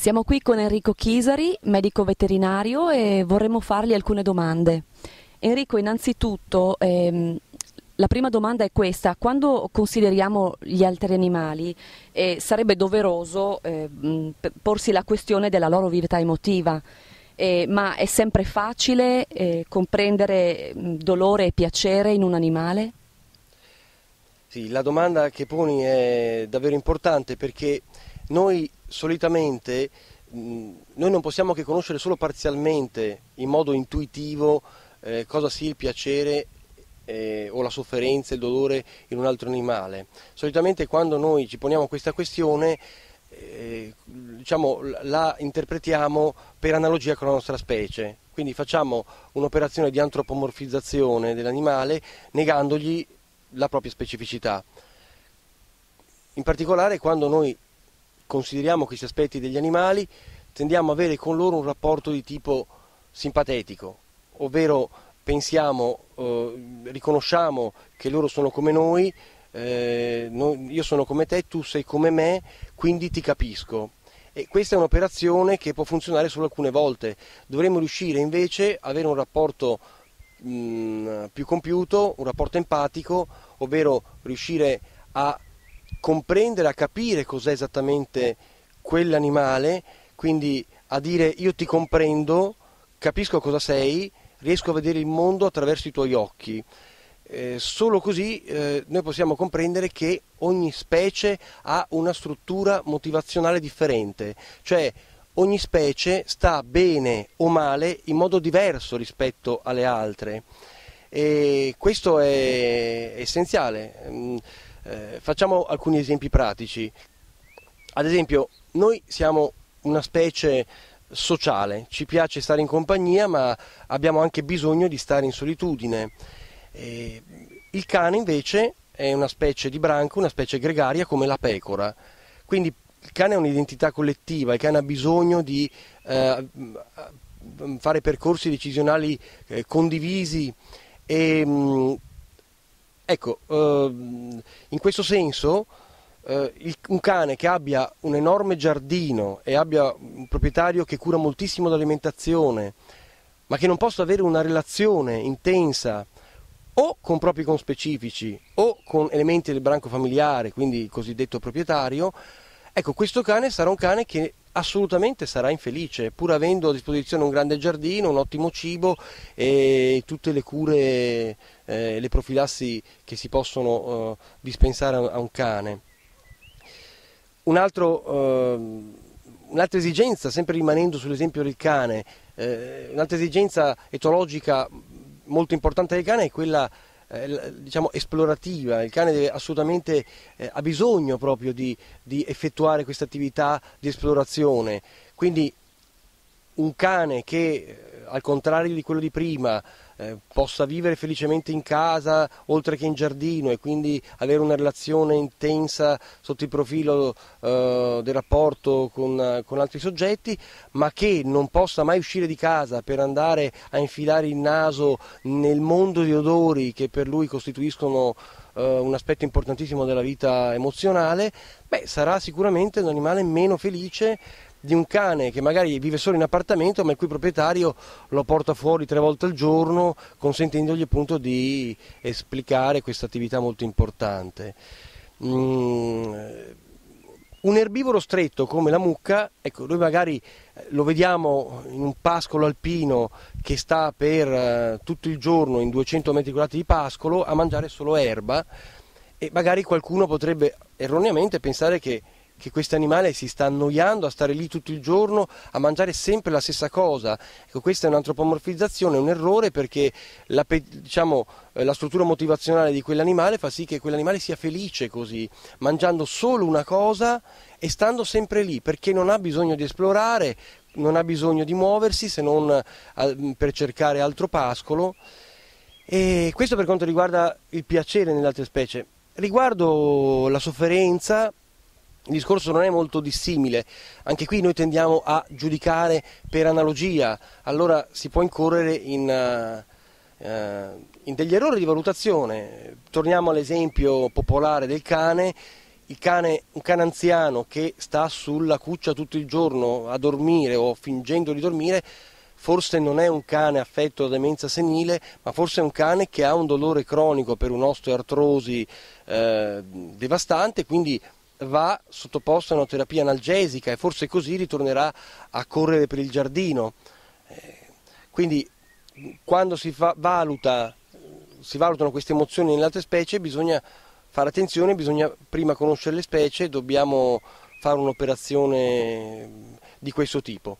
Siamo qui con Enrico Chisari, medico veterinario, e vorremmo fargli alcune domande. Enrico, innanzitutto, la prima domanda è questa: quando consideriamo gli altri animali, sarebbe doveroso porsi la questione della loro vita emotiva, ma è sempre facile comprendere dolore e piacere in un animale? Sì, la domanda che poni è davvero importante, perché noi solitamente noi non possiamo che conoscere solo parzialmente, in modo intuitivo, cosa sia il piacere o la sofferenza, il dolore in un altro animale. Solitamente quando noi ci poniamo questa questione, diciamo, la interpretiamo per analogia con la nostra specie, quindi facciamo un'operazione di antropomorfizzazione dell'animale negandogli la propria specificità. In particolare, quando noi consideriamo questi aspetti degli animali, tendiamo ad avere con loro un rapporto di tipo simpatetico, ovvero pensiamo, riconosciamo che loro sono come noi, io sono come te, tu sei come me, quindi ti capisco. E questa è un'operazione che può funzionare solo alcune volte. Dovremmo riuscire invece ad avere un rapporto più compiuto, un rapporto empatico, ovvero riuscire a comprendere, a capire cos'è esattamente quell'animale, quindi a dire: io ti comprendo, capisco cosa sei, riesco a vedere il mondo attraverso i tuoi occhi. Solo così noi possiamo comprendere che ogni specie ha una struttura motivazionale differente, cioè ogni specie sta bene o male in modo diverso rispetto alle altre, e questo è essenziale. Facciamo alcuni esempi pratici. Ad esempio, noi siamo una specie sociale, ci piace stare in compagnia, ma abbiamo anche bisogno di stare in solitudine. Il cane invece è una specie di branco, una specie gregaria come la pecora, quindi il cane ha un'identità collettiva, il cane ha bisogno di fare percorsi decisionali condivisi e ecco, in questo senso un cane che abbia un enorme giardino e abbia un proprietario che cura moltissimo l'alimentazione, ma che non possa avere una relazione intensa o con propri conspecifici o con elementi del branco familiare, quindi il cosiddetto proprietario, ecco, questo cane sarà un cane che assolutamente sarà infelice, pur avendo a disposizione un grande giardino, un ottimo cibo e tutte le cure, le profilassi che si possono dispensare a un cane. Un'altra esigenza, sempre rimanendo sull'esempio del cane, un'altra esigenza etologica molto importante del cane è quella diciamo esplorativa. Il cane assolutamente ha bisogno proprio di effettuare questa attività di esplorazione, quindi un cane che al contrario di quello di prima possa vivere felicemente in casa oltre che in giardino e quindi avere una relazione intensa sotto il profilo del rapporto con altri soggetti, ma che non possa mai uscire di casa per andare a infilare il naso nel mondo di odori che per lui costituiscono un aspetto importantissimo della vita emozionale, sarà sicuramente un animale meno felice di un cane che magari vive solo in appartamento, ma il cui proprietario lo porta fuori 3 volte al giorno, consentendogli appunto di esplicare questa attività molto importante. Un erbivoro stretto come la mucca, ecco, noi magari lo vediamo in un pascolo alpino che sta per tutto il giorno in 200 metri quadrati di pascolo a mangiare solo erba, e magari qualcuno potrebbe erroneamente pensare che questo animale si sta annoiando a stare lì tutto il giorno a mangiare sempre la stessa cosa. Ecco, questa è un'antropomorfizzazione, è un errore, perché la struttura motivazionale di quell'animale fa sì che quell'animale sia felice così, mangiando solo una cosa e stando sempre lì, perché non ha bisogno di esplorare, non ha bisogno di muoversi se non per cercare altro pascolo. E questo per quanto riguarda il piacere nelle altre specie. Riguardo la sofferenza, il discorso non è molto dissimile. Anche qui noi tendiamo a giudicare per analogia, allora si può incorrere in degli errori di valutazione. Torniamo all'esempio popolare del cane un cane anziano che sta sulla cuccia tutto il giorno a dormire o fingendo di dormire, forse non è un cane affetto da demenza senile, ma forse è un cane che ha un dolore cronico per un'osteoartrosi devastante, quindi va sottoposto a una terapia analgesica e forse così ritornerà a correre per il giardino. Quindi quando si valutano queste emozioni nelle altre specie bisogna fare attenzione, bisogna prima conoscere le specie, dobbiamo fare un'operazione di questo tipo.